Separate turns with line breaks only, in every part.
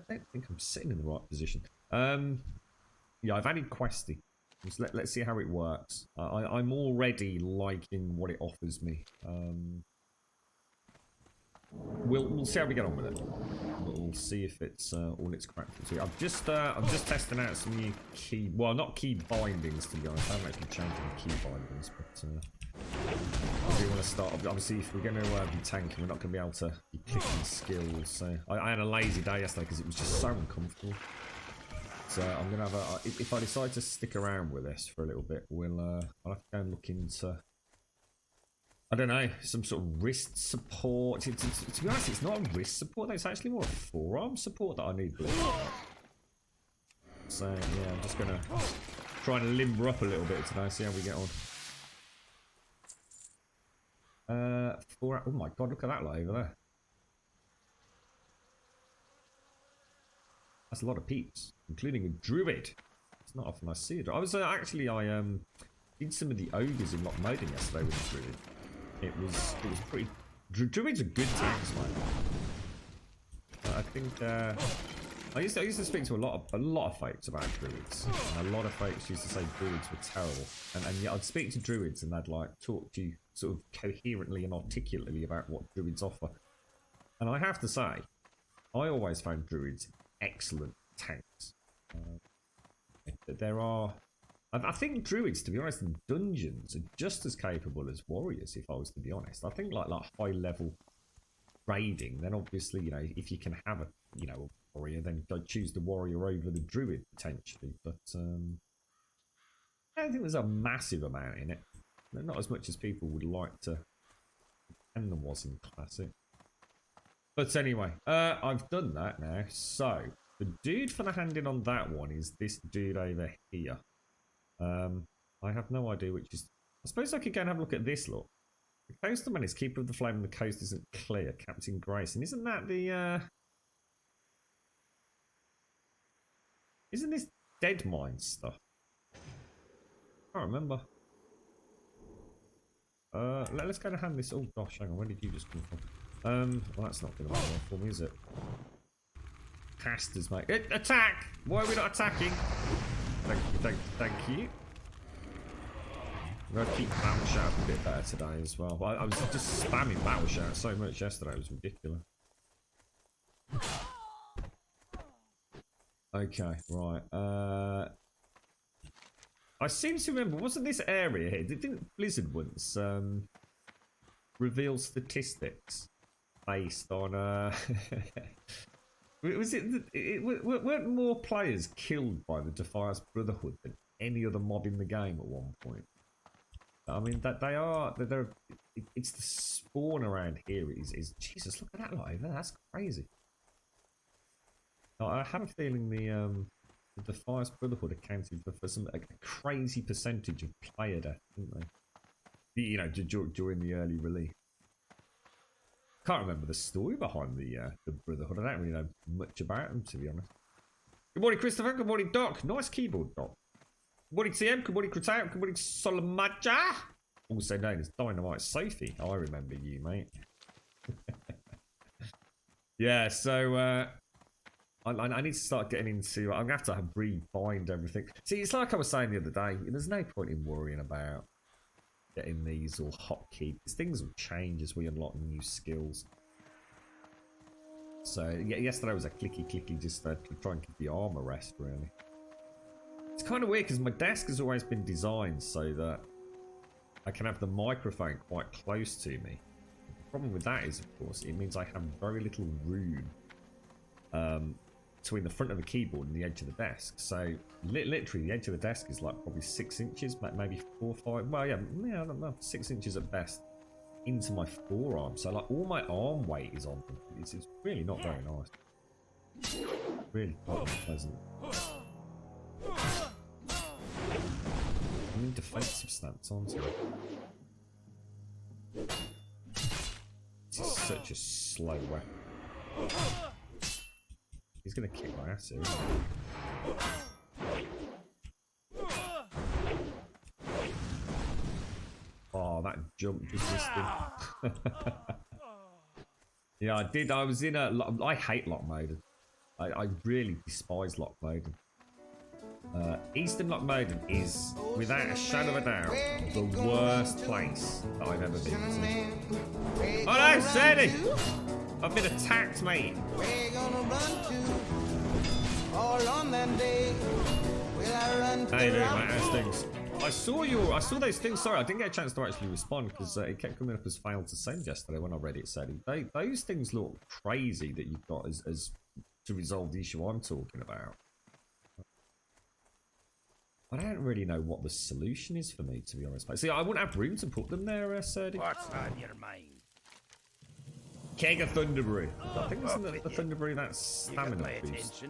don't think I'm sitting in the right position. Yeah, I've added Questy. Let's see how it works. I'm already liking what it offers me. We'll see how we get on with it. We'll see if it's all it's cracked to. I'm just testing out some new key. Well, not key bindings to be honest. I haven't actually changed any key bindings, but I do want to start. Obviously, if we're going to be tanking, we're not going to be able to be clicking skills. So I had a lazy day yesterday because it was just so uncomfortable. So I'm gonna have a. If I decide to stick around with this for a little bit, I'll have to go and look into. I don't know, some sort of wrist support. To be honest, it's not a wrist support. It's actually more a forearm support that I need. So yeah, I'm just gonna try and limber up a little bit today. See how we get on. Oh my god, look at that light over there. That's a lot of peeps, including a druid. It's not often I see it. I was actually I did some of the ogres in lock moding yesterday with the druid. It was pretty. Druids are good teams, man. I think I used to speak to a lot of folks about druids, and a lot of folks used to say druids were terrible. And yet I'd speak to druids and they'd like talk to you sort of coherently and articulately about what druids offer. And I have to say, I always found druids excellent tanks. There are, I think druids, to be honest, in dungeons are just as capable as warriors. If I was to be honest, I think like high level raiding, then obviously if you can have a warrior, then I'd choose the warrior over the druid potentially. But I don't think there's a massive amount in it. Not as much as people would like to. And there was in Classic. But anyway, I've done that now. So, the dude for the hand-in on that one is this dude over here. I have no idea which is... I suppose I could go and have a look at this, look. The coastman is Keeper of the Flame and the coast isn't clear. Captain Grayson. Isn't that the... Isn't this Dead Mine stuff? I can't remember. Let's go and hand this... Oh gosh, hang on. Where did you just come from? Well, that's not going to work for me, is it? Casters, mate. Attack! Why are we not attacking? Thank you. I'm going to keep Battle Shout a bit better today as well. But I was just spamming Battle Shout so much yesterday, it was ridiculous. Okay, right. I seem to remember, wasn't this area here? Didn't Blizzard once reveal statistics based on weren't more players killed by the Defiance Brotherhood than any other mob in the game at one point? I mean that they're it's the spawn around here is Jesus, look at that light over there, that's crazy. I have a feeling the Defiance Brotherhood accounted for a crazy percentage of player death, didn't they? During the early release. Can't remember the story behind the Brotherhood. I don't really know much about them, to be honest. Good morning, Christopher. Good morning, Doc. Nice keyboard, Doc. Good morning, TM. Good morning, Critout. Good morning, Solomanja. Also known as Dynamite Sophie. I remember you, mate. Yeah, so I need to start getting into... I'm going to have to rebind everything. See, it's like I was saying the other day. There's no point in worrying about getting these all hotkeys. Things will change as we unlock new skills. So yeah, yesterday was a clicky just to try and keep the armor rest, really. It's kind of weird because my desk has always been designed so that I can have the microphone quite close to me. The problem with that is, of course, it means I have very little room between the front of the keyboard and the edge of the desk. So literally the edge of the desk is like probably 6 inches, maybe 4 or 5, well yeah, I don't know, 6 inches at best into my forearm. So like all my arm weight is on them. It's really not very nice. Really not pleasant. I need defensive stance, aren't I? This is such a slow weapon. He's gonna kick my ass here, isn't he? Oh, that jump just missed him. Yeah, I did. I was in a... I hate lock mode. I really despise Lockmaiden. Eastern Lockmaiden is, without a shadow of a doubt, the worst place that I've ever been to. Oh no, Sadie! I've been attacked, mate.
We're gonna run to all on that day. Will I run to
How you doing, mate? How's things? I saw those things. Sorry, I didn't get a chance to actually respond because it kept coming up as failed to send yesterday when I read it. Sadie, those things look crazy that you've got as to resolve the issue I'm talking about. I don't really know what the solution is for me, to be honest, mate. See, I wouldn't have room to put them there, Sadie.
What's on your mind?
Keg of Thunderbrew. I think it's the Thunderbrew that's stamina boost.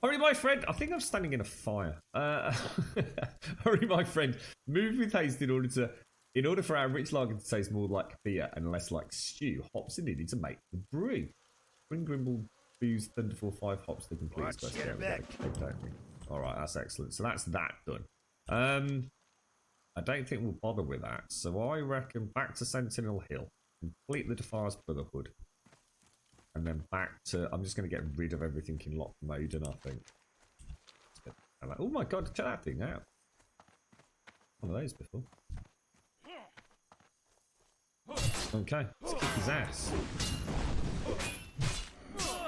Hurry, my friend. I think I'm standing in a fire. Hurry, my friend. Move with haste in order for our rich lager to taste more like beer and less like stew. Hops are needed to make the brew. Bring Grimble booze Thunderfall 5 hops to complete
Watch your back.
All right, that's excellent. So that's that done. I don't think we'll bother with that. So I reckon back to Sentinel Hill, complete the Defiance Brotherhood, and then back to. I'm just going to get rid of everything in lock mode, and I think. Oh my god, check that thing out. One of those before. Okay, let's kick his ass.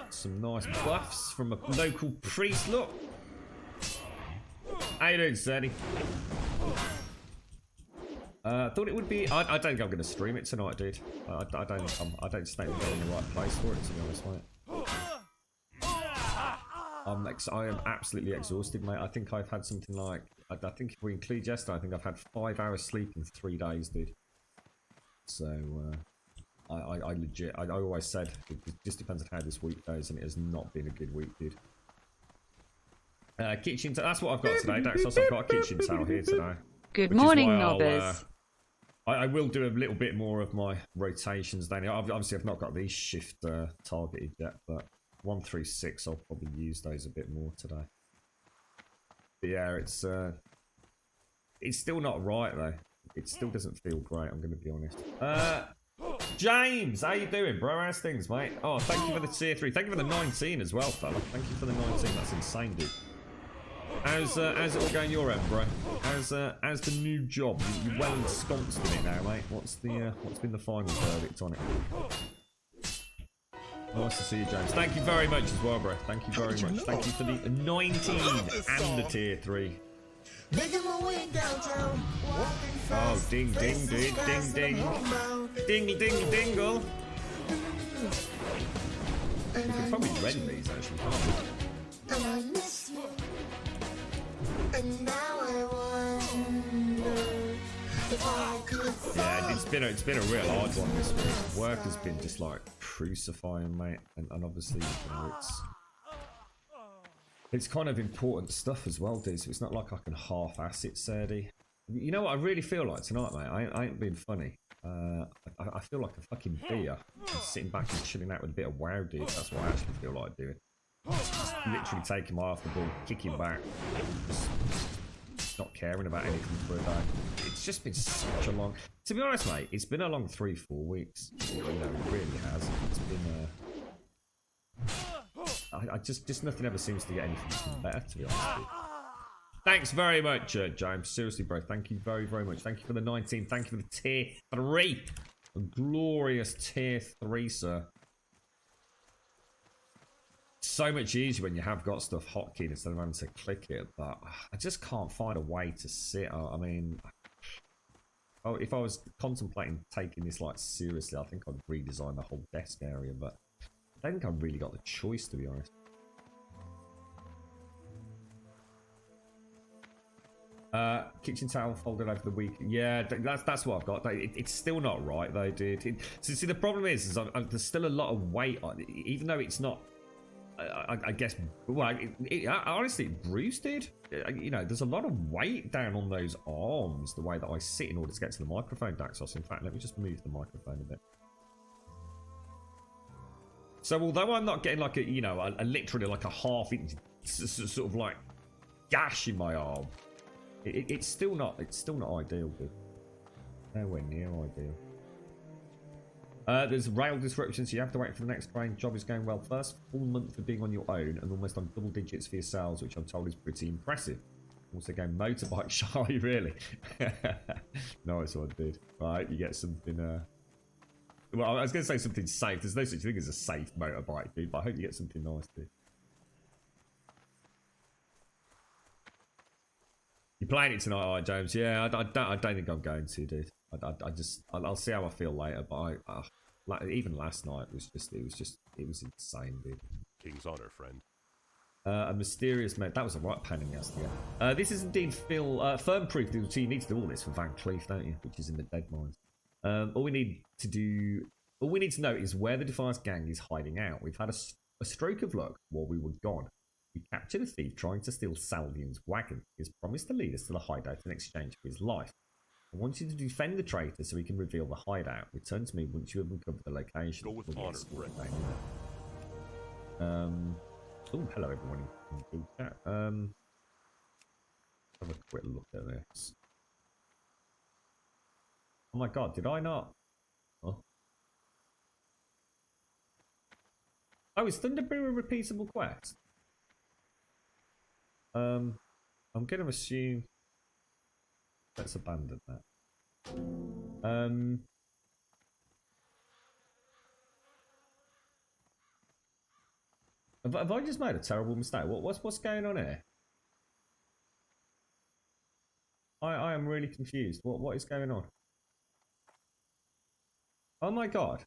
Some nice buffs from a local priest. Look. How you doing, Sadie? Thought it would be. I don't think I'm going to stream it tonight, dude. I don't think I don't just think we're in the right place for it, to be honest, mate. I am absolutely exhausted, mate. I think I've had something like. I think if we include yesterday, I think I've had 5 hours sleep in 3 days, dude. So I legit. I always said it just depends on how this week goes, and it has not been a good week, dude. Kitchen. That's what I've got today, Daxos. I've got a kitchen towel here today.
Good morning, Nobbers.
I will do a little bit more of my rotations then. Obviously, I've not got these shift targeted yet, but 1 through 6, I'll probably use those a bit more today. But yeah, it's still not right though. It still doesn't feel great. I'm going to be honest. James, how you doing, bro? How's things, mate? Oh, thank you for the tier 3. Thank you for the 19 as well, fella. Thank you for the 19. That's insane, dude. How's it all going your end, bro? How's the new job? You're well ensconced in it now, mate. What's been the final verdict on it? Nice to see you, James. Thank you very much as well, bro. Thank you very much. Thank you for the 19 and the tier 3. Oh, ding, ding, dude. Ding, ding. Dingy, ding, dingle. We could probably rent these, actually, can't we?
And I miss you. And now I wonder if I could.
Yeah, it's been a real hard one this week. Work has been just like crucifying, mate, and obviously, you know, it's kind of important stuff as well, dude. So it's not like I can half-ass it, Sadie. You know what I really feel like tonight, mate? I ain't being funny. I feel like a fucking beer, sitting back and chilling out with a bit of wow, dude. That's what I actually feel like doing. Just literally taking my half the ball, kicking back, just not caring about anything for a day. It's just been such a long. To be honest, mate, it's been a long 3-4 weeks. You know, it really has. It's been. I just nothing ever seems to get anything better, to be honest with you. Thanks very much, James. Seriously, bro. Thank you very, very much. Thank you for the 19. Thank you for the tier 3. A glorious tier 3, sir. So much easier when you have got stuff hotkeyed instead of having to click it, but I just can't find a way to sit. I mean, if I was contemplating taking this like seriously, I think I'd redesign the whole desk area, but I don't think I've really got the choice, to be honest. Kitchen towel folded over the week. Yeah, that's what I've got. It's still not right though, dude. So see, the problem is there's still a lot of weight on it, even though it's not. I guess. Well, honestly, it bruised, dude. You know, there's a lot of weight down on those arms. The way that I sit in order to get to the microphone, Daxos. In fact, let me just move the microphone a bit. So although I'm not getting like a literally like a half-inch sort of like gash in my arm, it's still not ideal, dude. Nowhere near ideal. There's rail disruption, so you have to wait for the next train. Job is going well. First full month of being on your own and almost on double digits for your sales, which I'm told is pretty impressive. Also going motorbike shy, really. Nice one, dude. Right, you get something... Well, I was going to say something safe. There's no such thing as a safe motorbike, dude, but I hope you get something nice, dude. You playing it tonight, alright, James? Yeah, I don't think I'm going to, dude. I'll see how I feel later. But even last night was it was insane, dude.
King's honor, friend.
A mysterious mate. That was a right pain in the ass to get. This is indeed Phil. Firm proof. So you need to do all this for Van Cleef, don't you? Which is in the Dead Mines. All we need to know is where the Defiance gang is hiding out. We've had a stroke of luck while we were gone. We captured a thief trying to steal Salvian's wagon. He has promised to lead us to the hideout in exchange for his life. I want you to defend the traitor so we can reveal the hideout. Return to me once you have uncovered the location.
Go with honor, friend.
Oh, hello everyone in chat. Have a quick look at this. Oh my god, did I not? Oh, is Thunderbrew a repeatable quest? I'm going to assume... Let's abandon that. Have I just made a terrible mistake? What's going on here? I am really confused. What is going on? Oh my god.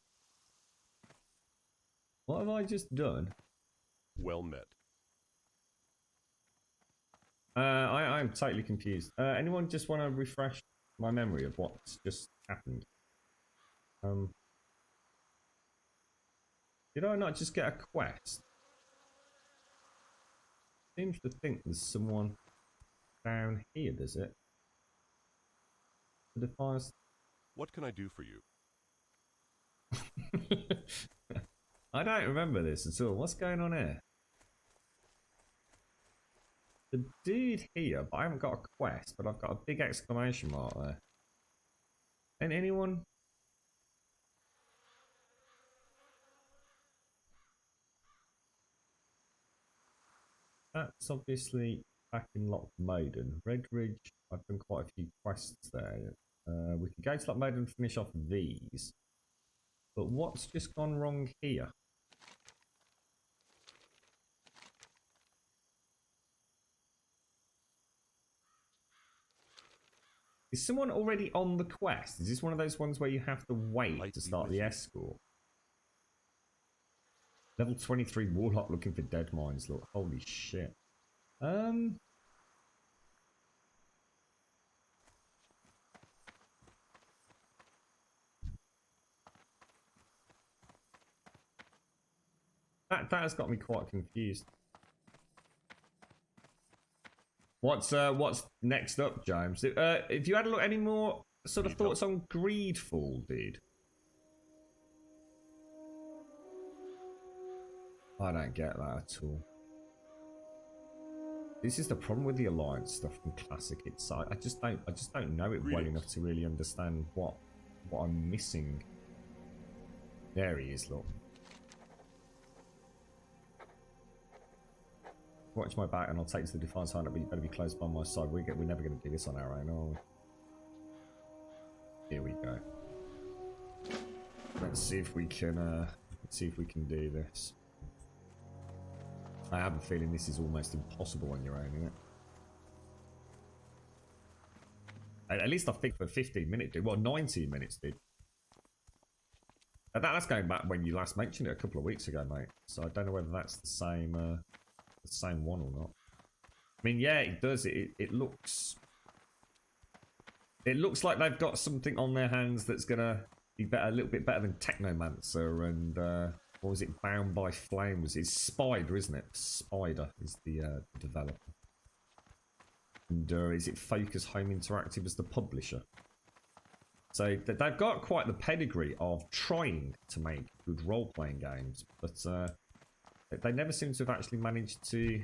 What have I just done?
Well met.
I am totally confused. Anyone just want to refresh my memory of what's just happened? Did I not just get a quest? Seems to think there's someone down here, does it? The Defiance.
What can I do for you?
I don't remember this at all. What's going on here? The dude here, but I haven't got a quest, but I've got a big exclamation mark there. And anyone? That's obviously back in Lockmaiden. Red Ridge, I've done quite a few quests there. We can go to Lockmaiden and finish off these. But what's just gone wrong here? Is someone already on the quest? Is this one of those ones where you have to wait to start the escort? Level 23 Warlock looking for dead mines. Look, holy shit. That has got me quite confused. What's next up, James? If you had a look, any more sort of thoughts on Greedfall, dude? I don't get that at all. This is the problem with the Alliance stuff from Classic. It's I just don't know it well enough to really understand what I'm missing. There he is, look. Watch my back and I'll take to the Defiance Hunter, but you better be close by my side. We're never going to do this on our own, are we? Here we go. Let's see if we can do this. I have a feeling this is almost impossible on your own, isn't it? At least I think for 15 minutes, dude. Well, 19 minutes, dude. That's going back when you last mentioned it a couple of weeks ago, mate. So I don't know whether that's the same one or not. I mean, yeah, it does. It looks like they've got something on their hands that's gonna be better, a little bit better than Technomancer and what was it? Bound by Flames. It's Spider, isn't it? Spider is the developer. And is it Focus Home Interactive as the publisher? So they've got quite the pedigree of trying to make good role-playing games, but they never seem to have actually managed to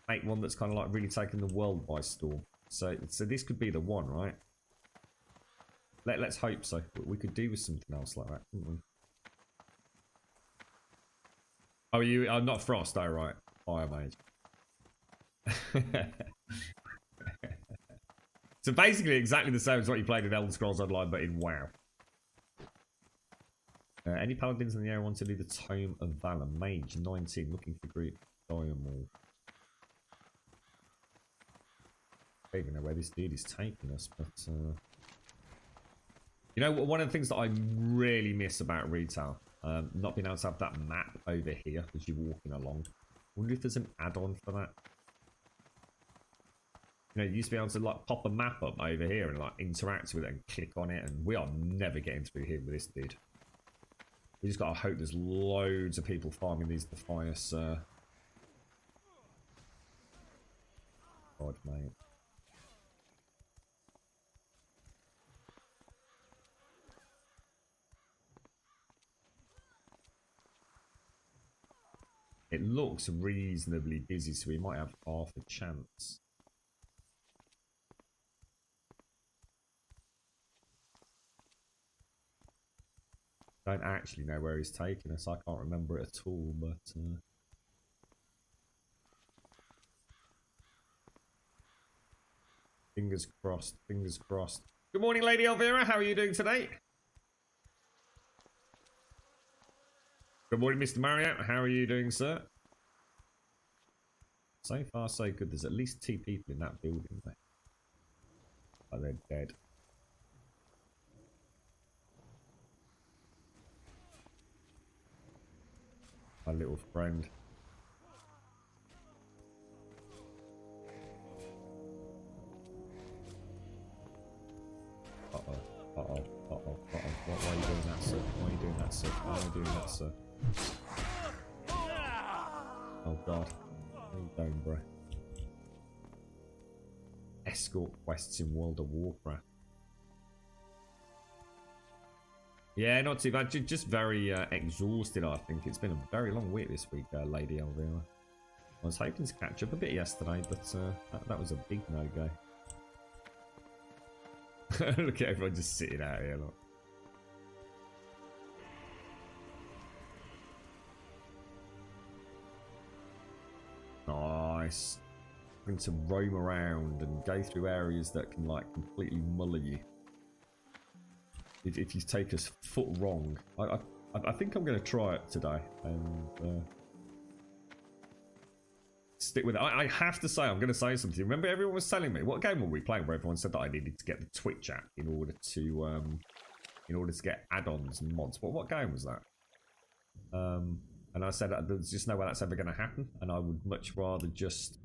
make one that's kind of like really taken the world by storm. So this could be the one, right? Let's hope so. We could do with something else like that, couldn't we? Oh, you are not Frost, oh right. Fire Mage. So basically exactly the same as what you played in Elder Scrolls Online, but in WoW. Any paladins in the area want to do the Tome of Valor? Mage 19, looking for group Diamond. I don't even know where this dude is taking us, but you know, one of the things that I really miss about retail, not being able to have that map over here as you're walking along. I wonder if there's an add-on for that. You know, you used to be able to like pop a map up over here and like interact with it and click on it, and we are never getting through here with this dude. We just gotta hope there's loads of people farming these Defias. God, mate. It looks reasonably busy, so we might have half a chance. Don't actually know where he's taking us. I can't remember it at all, but fingers crossed, fingers crossed. Good morning, Lady Elvira. How are you doing today? Good morning, Mr. Marriott. How are you doing, sir? So far, so good. There's at least 2 people in that building, mate. Oh, they're dead. My little friend. Uh-oh, uh-oh, uh-oh, uh-oh. Why are you doing that, sir? Why are you doing that, sir? Why are you doing that, sir? Oh, God. What are you doing, bro? Escort quests in World of Warcraft. Yeah, not too bad. Just very exhausted, I think. It's been a very long week this week, Lady Elvira. I was hoping to catch up a bit yesterday, but that was a big no-go. Look at everyone just sitting out here, look. Nice. Going to roam around and go through areas that can, like, completely muller you. If you take a foot wrong. I think I'm going to try it today and stick with it. I have to say, I'm going to say something. Remember, everyone was telling me, what game were we playing where everyone said that I needed to get the Twitch app in order to get add-ons and mods. But what game was that? And I said there's just no way that's ever going to happen, and I would much rather just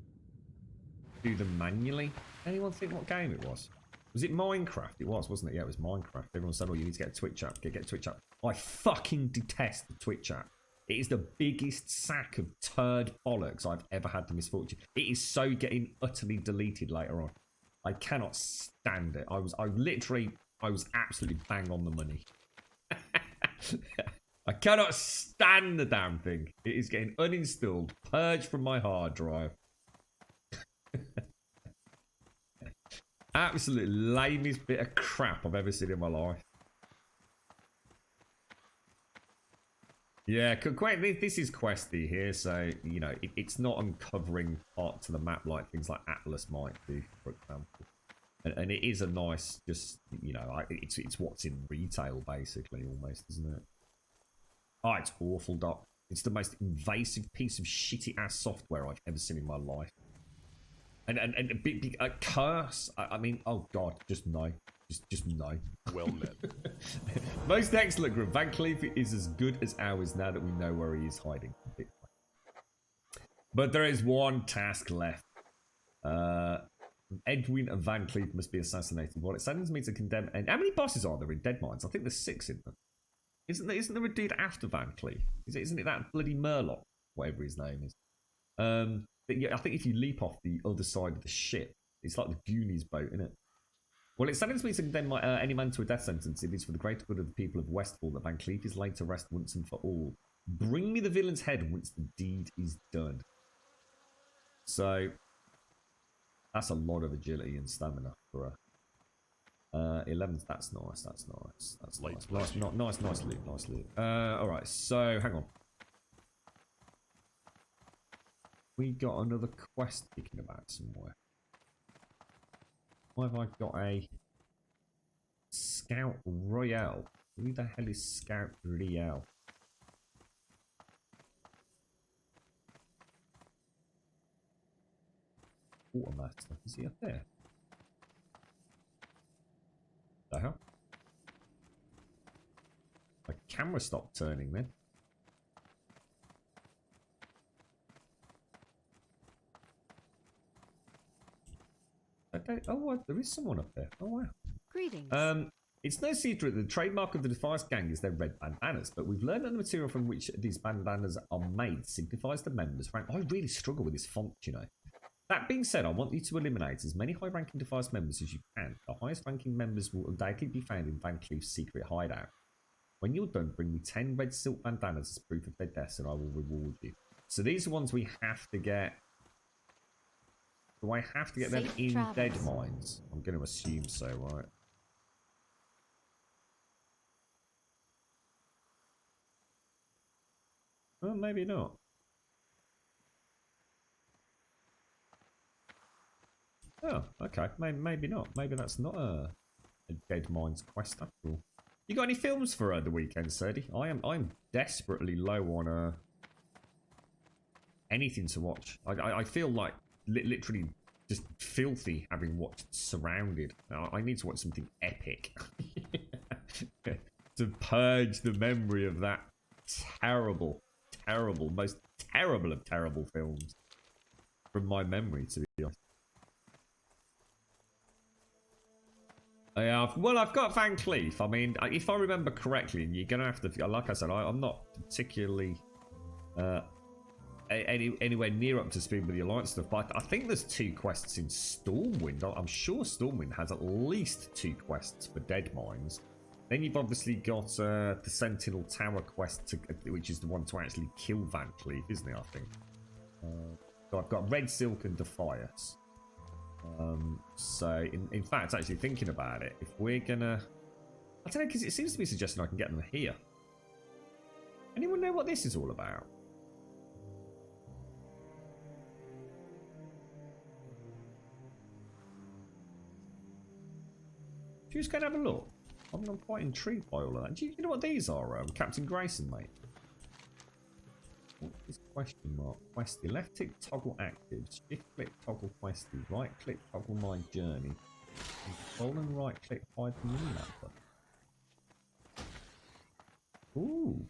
do them manually. Anyone think what game it was? Was it Minecraft? It was, wasn't it? Yeah, it was Minecraft. Everyone said, oh, you need to get a Twitch app. Get a Twitch app. I fucking detest the Twitch app. It is the biggest sack of turd bollocks I've ever had the misfortune. It is so getting utterly deleted later on. I cannot stand it. I was absolutely bang on the money. I cannot stand the damn thing. It is getting uninstalled, purged from my hard drive. Absolute lamest bit of crap I've ever seen in my life. Yeah, this is questy here, so, you know, it's not uncovering parts of the map like things like Atlas might do, for example. And it is a nice, just, you know, it's what's in retail, basically, almost, isn't it? Oh, it's awful, Doc. It's the most invasive piece of shitty-ass software I've ever seen in my life. And a curse. I mean, oh God, just no. Just no.
Well met.
Most excellent group. Van Cleef is as good as ours now that we know where he is hiding. But there is one task left. Edwin and Van Cleef must be assassinated. Well, it sends me to condemn. And how many bosses are there in Dead Mines? I think there's 6 in them. Isn't there a dude after Van Cleef? Isn't it that bloody Murloc? Whatever his name is. But yeah, I think if you leap off the other side of the ship, it's like the Goonies boat, isn't it? Well, it sentenced me to condemn any man to a death sentence. It is for the greater good of the people of Westfall that Van Cleef is laid to rest once and for all. Bring me the villain's head once the deed is done. So, that's a lot of agility and stamina for 11th, that's nice, that's nice. That's
Light
nice.
splash.
Nice loot, nice loot. Alright, so hang on. We got another quest kicking about somewhere. Why have I got a Scout Royale? Who the hell is Scout Royale? Quartermaster, is he up there? The hell? My camera stopped turning then. Oh, what? There is someone up there. Oh, wow.
Greetings.
It's no secret that the trademark of the Defiance Gang is their red bandanas, but we've learned that the material from which these bandanas are made signifies the members' rank. I really struggle with this font, you know. That being said, I want you to eliminate as many high-ranking Defiance members as you can. The highest-ranking members will undoubtedly be found in Van Cleef's secret hideout. When you're done, bring me 10 red silk bandanas as proof of their deaths, and I will reward you. So these are ones we have to get. Do I have to get them
Safe
in
travels.
dead mines? I'm going to assume so, right? Well, maybe not. Oh, okay. Maybe not. Maybe that's not a dead mines quest after all. You got any films for the weekend, Serdi? I'm desperately low on anything to watch. I feel like literally just filthy having watched Surrounded. I need to watch something epic to purge the memory of that terrible, most terrible of terrible films from my memory, to be honest. Yeah, well, I've got Van Cleef. I mean, if I remember correctly, and you're gonna have to, like I said, I'm not particularly anywhere near up to speed with the Alliance stuff, but I think there's 2 quests in Stormwind. I'm sure Stormwind has at least 2 quests for dead mines. Then you've obviously got the Sentinel Tower quest, which is the one to actually kill Van Cleef, isn't it? I think. So I've got Red Silk and Defiance. So in fact, actually thinking about it, if we're gonna, I don't know, because it seems to be suggesting I can get them here. Anyone know what this is all about? Should we just go and have a look? I'm quite intrigued by all of that. Do you know what these are, Captain Grayson, mate? What is question mark? Questy. Left click toggle active. Shift click toggle questy. Right click toggle my journey. Control and right click hide the minimap. Ooh.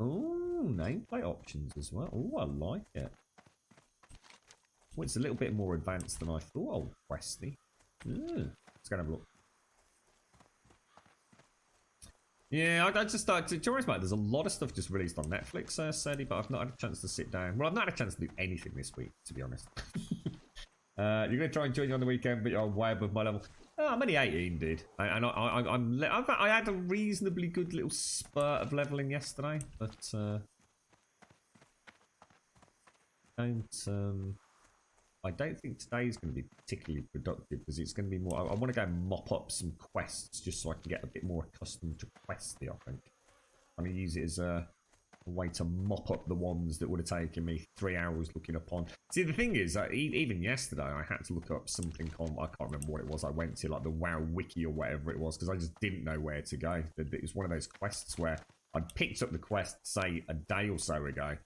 Ooh, nameplate options as well. Ooh, I like it. Well, it's a little bit more advanced than I thought, old Questy. Let's go and have a look. Yeah, I just thought, to be honest, mate, there's a lot of stuff just released on Netflix, Sadie, but I've not had a chance to sit down. Well, I've not had a chance to do anything this week, to be honest. You're going to try and join you on the weekend, but you're way above my level. Oh, I'm only 18, dude. I had a reasonably good little spurt of leveling yesterday, but I don't think today's going to be particularly productive because it's going to be more. I want to go and mop up some quests just so I can get a bit more accustomed to questy. I think I'm going to use it as a way to mop up the ones that would have taken me 3 hours looking upon. See, the thing is, even yesterday I had to look up something on, I can't remember what it was. I went to like the WoW wiki or whatever it was because I just didn't know where to go. It was one of those quests where I'd picked up the quest, say, a day or so ago.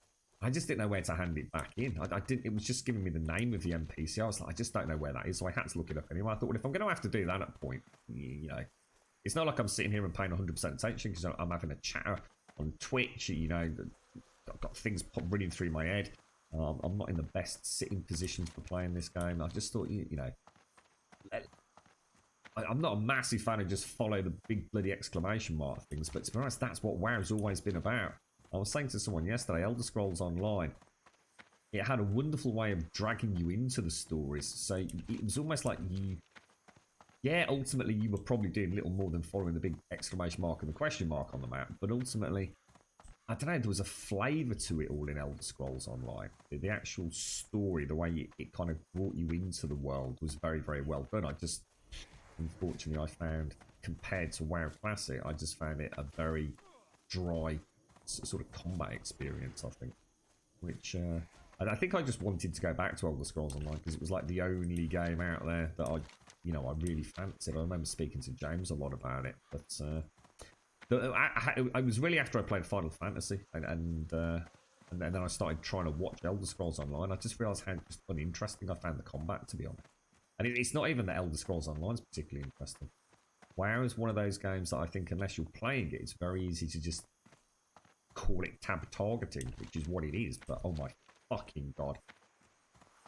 I just didn't know where to hand it back in. I didn't. It was just giving me the name of the NPC. I was like, I just don't know where that is, so I had to look it up anyway. I thought, well, if I'm going to have to do that at a point, you know, it's not like I'm sitting here and paying 100% attention because I'm having a chat on Twitch. You know, I've got things running through my head. I'm not in the best sitting positions for playing this game. I just thought, you know, I'm not a massive fan of just follow the big bloody exclamation mark things, but to be honest, that's what WoW's always been about. I was saying to someone yesterday, Elder Scrolls Online, it had a wonderful way of dragging you into the stories. So it was almost like you, yeah, ultimately you were probably doing little more than following the big exclamation mark and the question mark on the map. But ultimately, I don't know, there was a flavour to it all in Elder Scrolls Online. The actual story, the way it kind of brought you into the world was very, very well done. Unfortunately, I found, compared to WoW Classic, I just found it a very dry sort of combat experience, I think. Which, and I think I just wanted to go back to Elder Scrolls Online because it was like the only game out there that I really fancied. I remember speaking to James a lot about it, but I was really after I played Final Fantasy, and then I started trying to watch Elder Scrolls Online. I just realised how just uninteresting I found the combat, to be honest. And it's not even that Elder Scrolls Online is particularly interesting. WoW is one of those games that I think, unless you're playing it, it's very easy to just call it tab targeting, which is what it is. But oh my fucking god,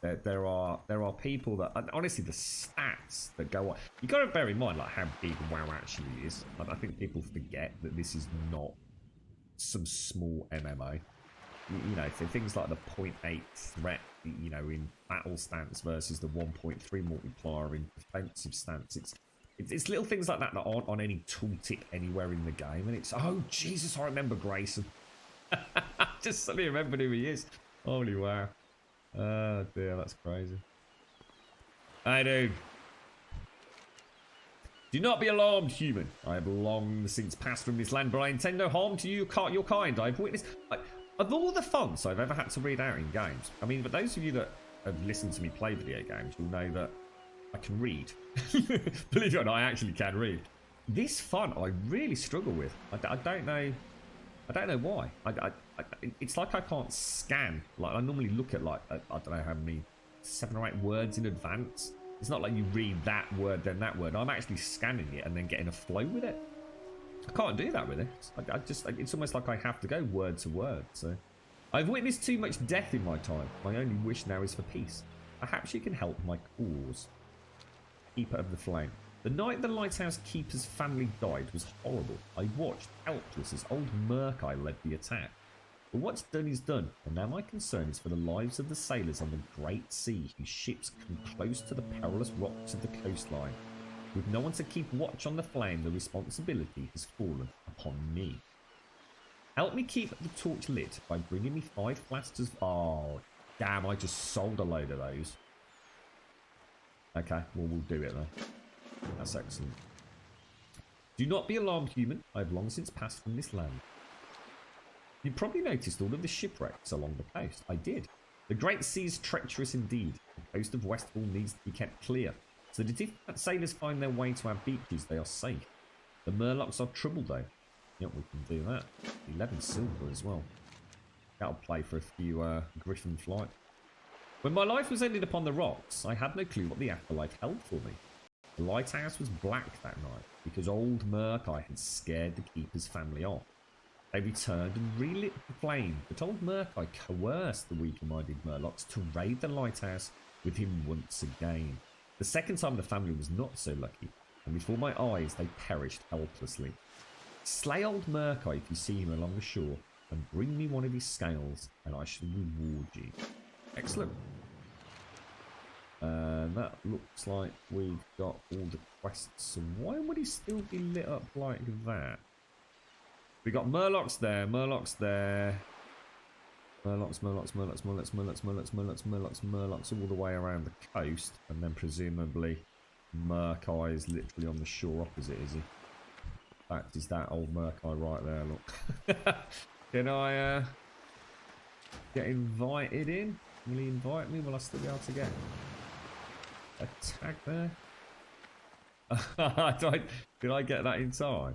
there are people that, and honestly, the stats that go on. You got to bear in mind like how big WoW actually is. I think people forget that this is not some small MMO. You know, for things like the 0.8 threat, you know, in battle stance versus the 1.3 multiplier in defensive stance, it's little things like that that aren't on any tooltip anywhere in the game, and it's, oh Jesus, I remember Grayson. Just suddenly remembered who he is. Holy wow. Oh dear, that's crazy. Hey dude. Do not be alarmed, human. I have long since passed from this land, but I intend no harm to you, your kind. I've witnessed... Of all the fonts I've ever had to read out in games, I mean, but those of you that have listened to me play video games will know that I can read. Believe it or not, I actually can read. This font I really struggle with. I don't know why. It's like I can't scan. Like I normally look at like I don't know how many 7 or 8 words in advance. It's not like you read that word then that word. I'm actually scanning it and then getting a flow with it. I can't do that with it. It's almost like I have to go word to word. So I've witnessed too much death in my time. My only wish now is for peace. Perhaps you can help my cause. Keeper of the Flame. The night the lighthouse keeper's family died was horrible. I watched helpless as old Murkai led the attack. But what's done is done, and now my concern is for the lives of the sailors on the Great Sea whose ships come close to the perilous rocks of the coastline. With no one to keep watch on the flame, the responsibility has fallen upon me. Help me keep the torch lit by bringing me 5 flasks of... Oh, damn, I just sold a load of those. Okay, well, we'll do it though. That's excellent. Do not be alarmed, human. I have long since passed from this land. You probably noticed all of the shipwrecks along the coast. I did. The Great Sea is treacherous indeed. The coast of Westfall needs to be kept clear, so that if sailors find their way to our beaches, they are safe. The Murlocs are troubled, though. Yep, we can do that. 11 silver as well. That'll play for a few Griffin flight. When my life was ended upon the rocks, I had no clue what the afterlife held for me. The lighthouse was black that night, because old Murkai had scared the keeper's family off. They returned and relit the flame, but old Murkai coerced the weaker-minded Murlocs to raid the lighthouse with him once again. The second time the family was not so lucky, and before my eyes they perished helplessly. Slay old Murkai if you see him along the shore, and bring me one of his scales, and I shall reward you. Excellent. And that looks like we've got all the quests. So why would he still be lit up like that? We got Murlocs there, Murlocs there. Murlocs all the way around the coast. And then presumably Murkai is literally on the shore opposite, is he? In fact, is that old Murkai right there, look. Can I get invited in? Will he invite me? Will I still be able to get a tag there? Did I get that in time?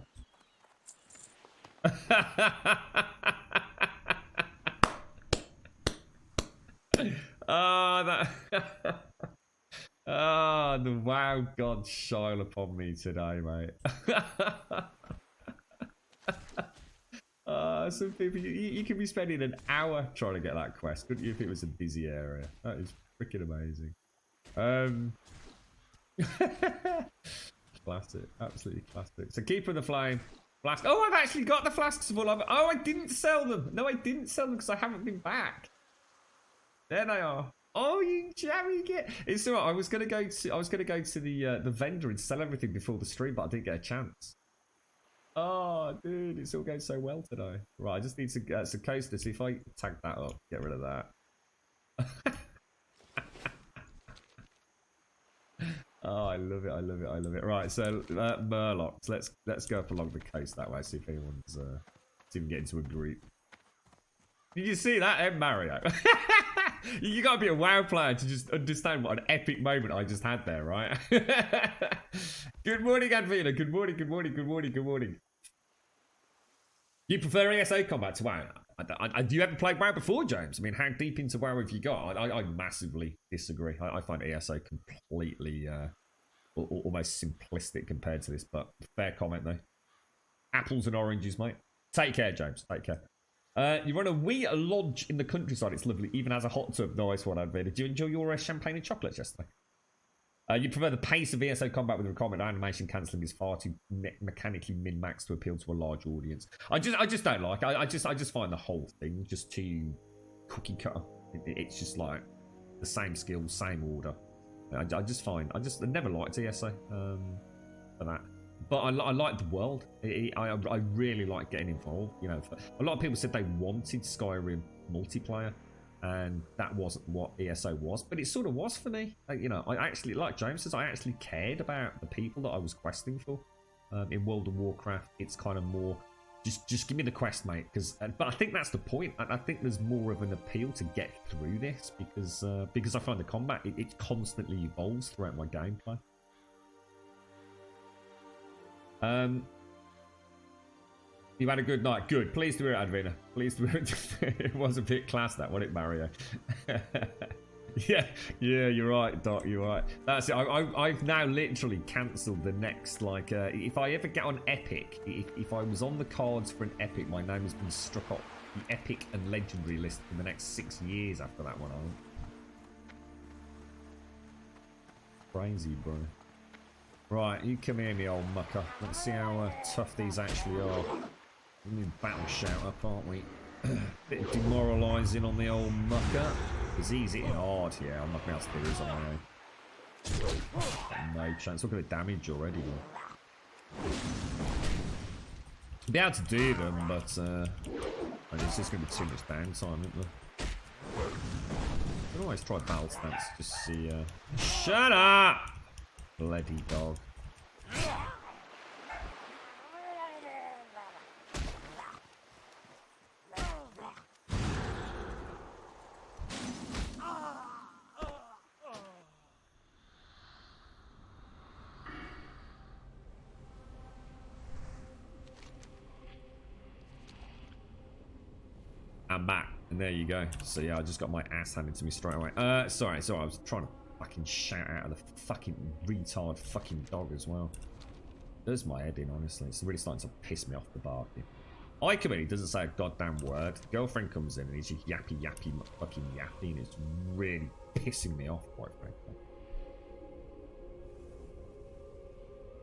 The WoW gods shine upon me today, mate. Some people, you could be spending an hour trying to get that quest, couldn't you, if it was a busy area? That is freaking amazing. Classic, absolutely classic. So Keeper of the Flame, flask. Oh, I've actually got the flasks full of it. Oh, I didn't sell them. No, I didn't sell them because I haven't been back. There they are. Oh, you jammy git. It's alright. I was gonna go to the vendor and sell everything before the stream, but I didn't get a chance. Oh, dude, it's all going so well today. Right, I just need to get some coasters. See if I tag that up, get rid of that. Oh, I love it, I love it, I love it. Right, so Murlocs. Let's go up along the coast that way. See if anyone's see if we can get into a group. Did you see that, Mario? You gotta be a WoW player to just understand what an epic moment I just had there, right? Good morning, Advina. Good morning, good morning, good morning, good morning. You prefer ESO combat to WoW? Do you ever played WoW before, James? I mean, how deep into WoW have you got? I massively disagree. I find ESO completely almost simplistic compared to this, but fair comment though. Apples and oranges, mate. Take care, James. Take care. You run a wee lodge in the countryside. It's lovely. Even has a hot tub. Nice one, Advina. Did you enjoy your champagne and chocolates yesterday? You prefer the pace of ESO combat with the requirement animation cancelling is far too mechanically min-maxed to appeal to a large audience. I just don't like. I just find the whole thing just too cookie cutter. It's just like the same skills, same order. I never liked ESO for that. But I like the world. I really like getting involved. You know, a lot of people said they wanted Skyrim multiplayer. And that wasn't what ESO was, but it sort of was for me. You know, I actually, like James says, I actually cared about the people that I was questing for. In World of Warcraft, it's kind of more, just give me the quest, mate. But I think that's the point. I think there's more of an appeal to get through this because I find the combat it constantly evolves throughout my gameplay. You had a good night. Good. Pleased to hear it, Advina. Pleased to hear it. It was a bit class, that, wasn't it, Mario? Yeah, you're right, Doc. You're right. That's it. I've now literally cancelled the next, like, if I ever get on Epic, if I was on the cards for an Epic, my name has been struck off the Epic and Legendary list for the next 6 years after that one, I think. Crazy, bro. Right, you come here, me old mucker. Let's see how tough these actually are. We're in battle shout up, aren't we? Bit of demoralising on the old mucker. Because he's hitting hard. Yeah, I'm not going to be able to do his eye. No chance. Look at the damage already. Be able to do them, but it's just going to be too much downtime, isn't there? I can always try battle stance just to see. Shut up! Bloody dog. I'm back, and there you go. So yeah, I just got my ass handed to me straight away. Sorry, I was trying to fucking shout out of the fucking retard fucking dog as well. Does my head in, honestly. It's really starting to piss me off, the barking. I come in, he doesn't say a goddamn word. Girlfriend comes in and he's just yappy fucking yapping. It's really pissing me off, quite frankly.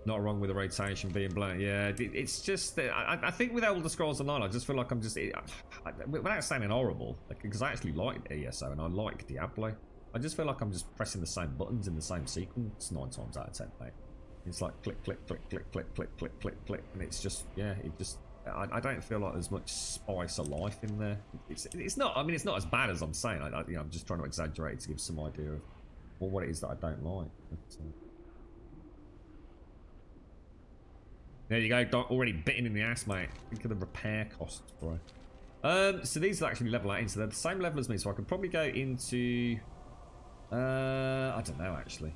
Not wrong with the rotation being blank. Yeah, it's just I think with Elder Scrolls Online, I just feel like I'm just without sounding horrible, because I actually like ESO and I like Diablo. I just feel like I'm just pressing the same buttons in the same sequence 9 times out of 10, mate. It's like click, click, click, click, click, click, click, click, click, and it's just, yeah, it just, I don't feel like there's much spice of life in there. It's not, I mean, it's not as bad as I'm saying. You know, I'm just trying to exaggerate to give some idea of what it is that I don't like. But, there you go, already bitten in the ass, mate. Think of the repair costs, bro. So these will actually level out into, they're the same level as me, so I can probably go into, I don't know, actually.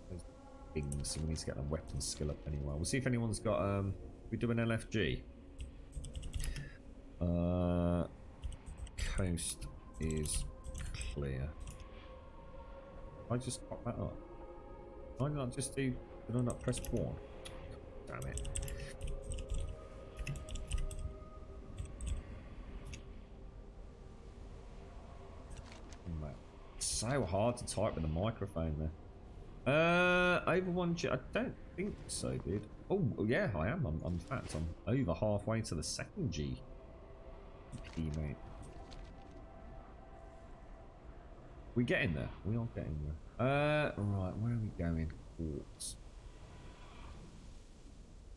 Those things, so we need to get the weapon skill up anyway. We'll see if anyone's got, we do an LFG. Coast is clear. I just pop that up. Why not just do, did I not press 1? Damn it. So hard to type with the microphone there. Over 1 G. I don't think so, dude. Oh, yeah, I am. In fact, I'm over halfway to the 2nd G. Mate. We getting there. We are getting there. Right, where are we going? Quartz.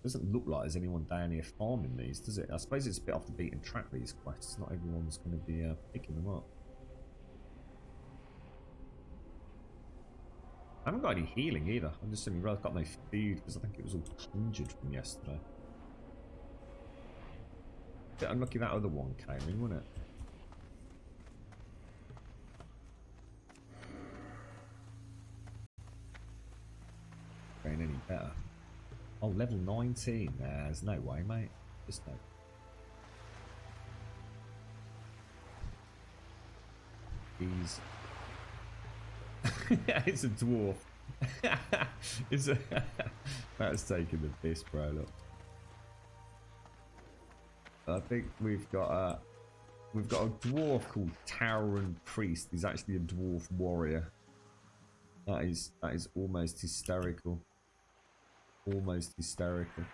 Doesn't look like there's anyone down here farming these, does it? I suppose it's a bit off the beaten track, these quests. Not everyone's going to be picking them up. I haven't got any healing either. I'm just saying I've got no food because I think it was all conjured from yesterday. Bit unlucky that other one came in, wasn't it? Ain't any better. Oh, level 19. There's no way, mate. Just no. He's. It's a dwarf. It's a. That's taking the piss, bro. Look. I think we've got a dwarf called Towering Priest. He's actually a dwarf warrior. That is almost hysterical. Almost hysterical.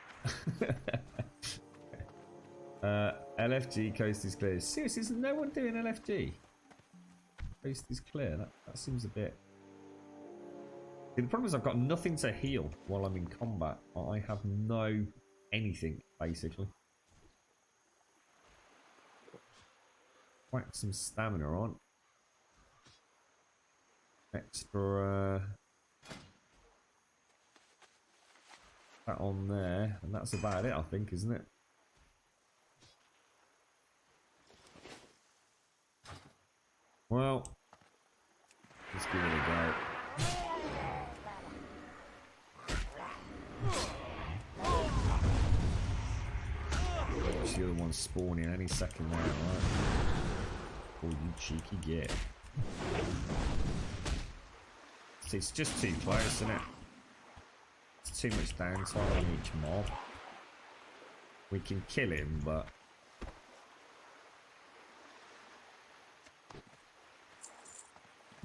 LFG coast is clear. Seriously, is no one doing LFG? Coast is clear. That seems a bit. See, the problem is I've got nothing to heal while I'm in combat. I have no anything basically. Whack some stamina on. Extra. That on there, and that's about it, I think, isn't it? Well, let's give it a go. The other one's spawning any second now, right? Oh, you cheeky git. It's just too close, isn't it? It's too much downtime on each mob. We can kill him, but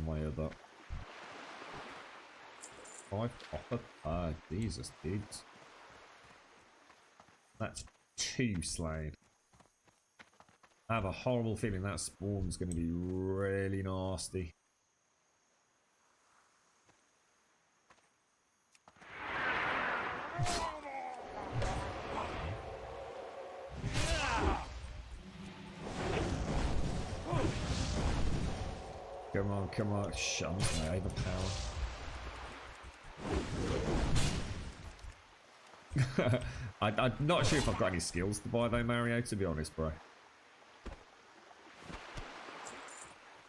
my other 5 copper. Ah, Jesus, dudes. That's 2 slain. I have a horrible feeling that spawn's going to be really nasty. Come on, come on. Shums my overpower. I'm not sure if I've got any skills to buy though, Mario, to be honest, bro.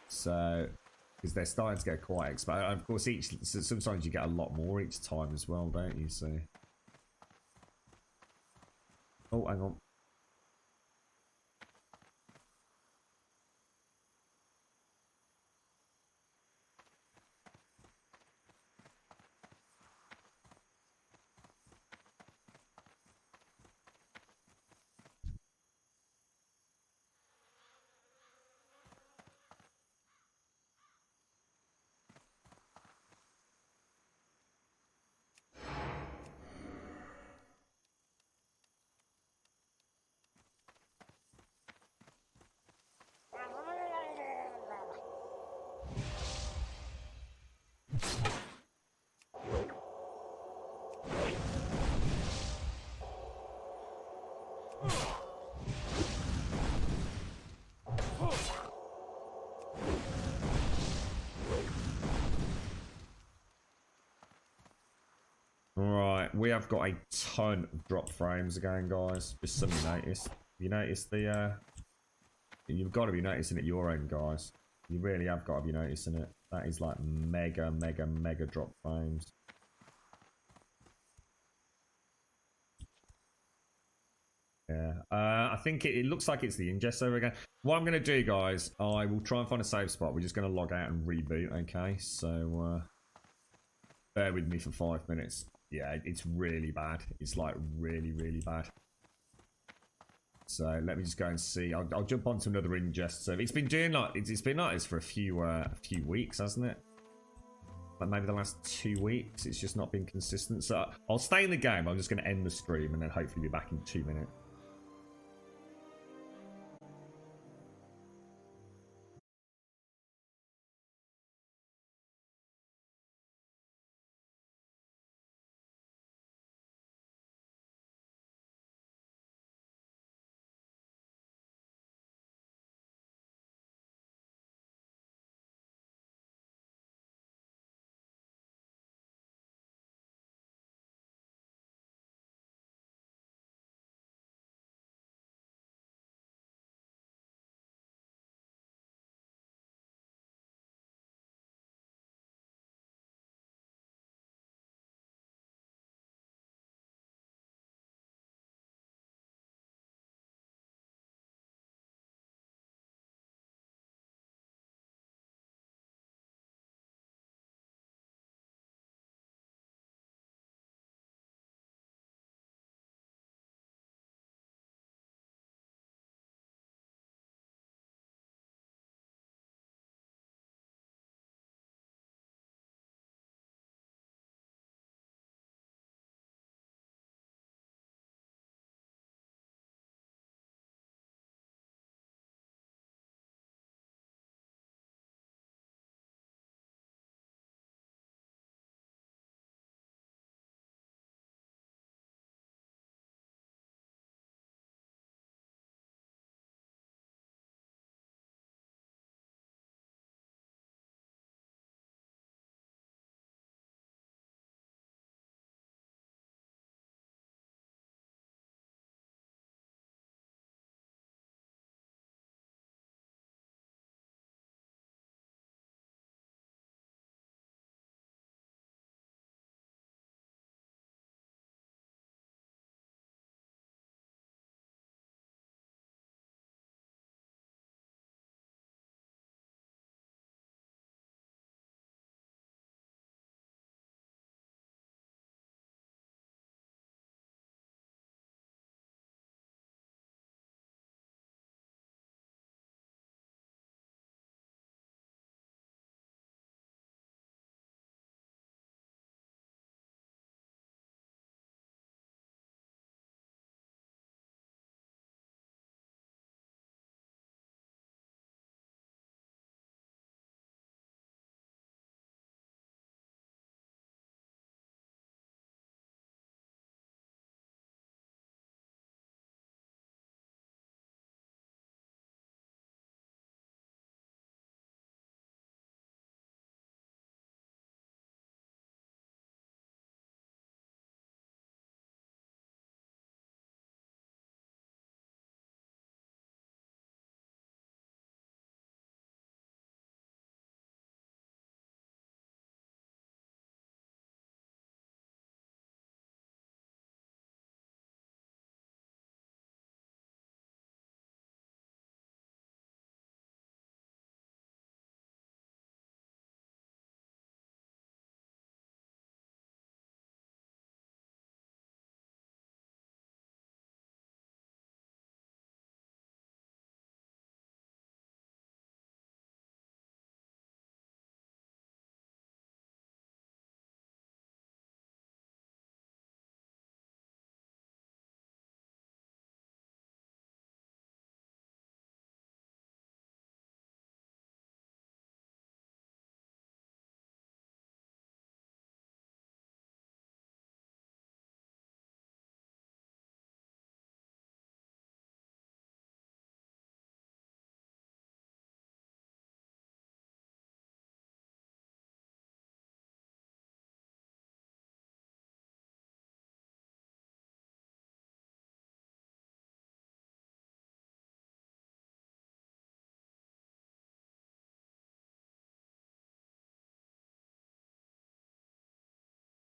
So, because they're starting to get quite expensive. Of course, sometimes you get a lot more each time as well, don't you? So, oh, hang on. Right, we have got a ton of drop frames again, guys. Just some you noticed. You noticed the you've got to be noticing it your end, guys. You really have got to be noticing it. That is like mega drop frames. Yeah, I think it looks like it's the ingest server again. What I'm going to do, guys, I will try and find a safe spot. We're just going to log out and reboot, okay? So, bear with me for 5 minutes. Yeah, it's really bad. It's like really bad. So let me just go and see. I'll jump onto another ingest server. It's been doing like it's been like this for a few weeks, hasn't it? Like maybe the last 2 weeks. It's just not been consistent. So I'll stay in the game. I'm just going to end the stream and then hopefully be back in 2 minutes.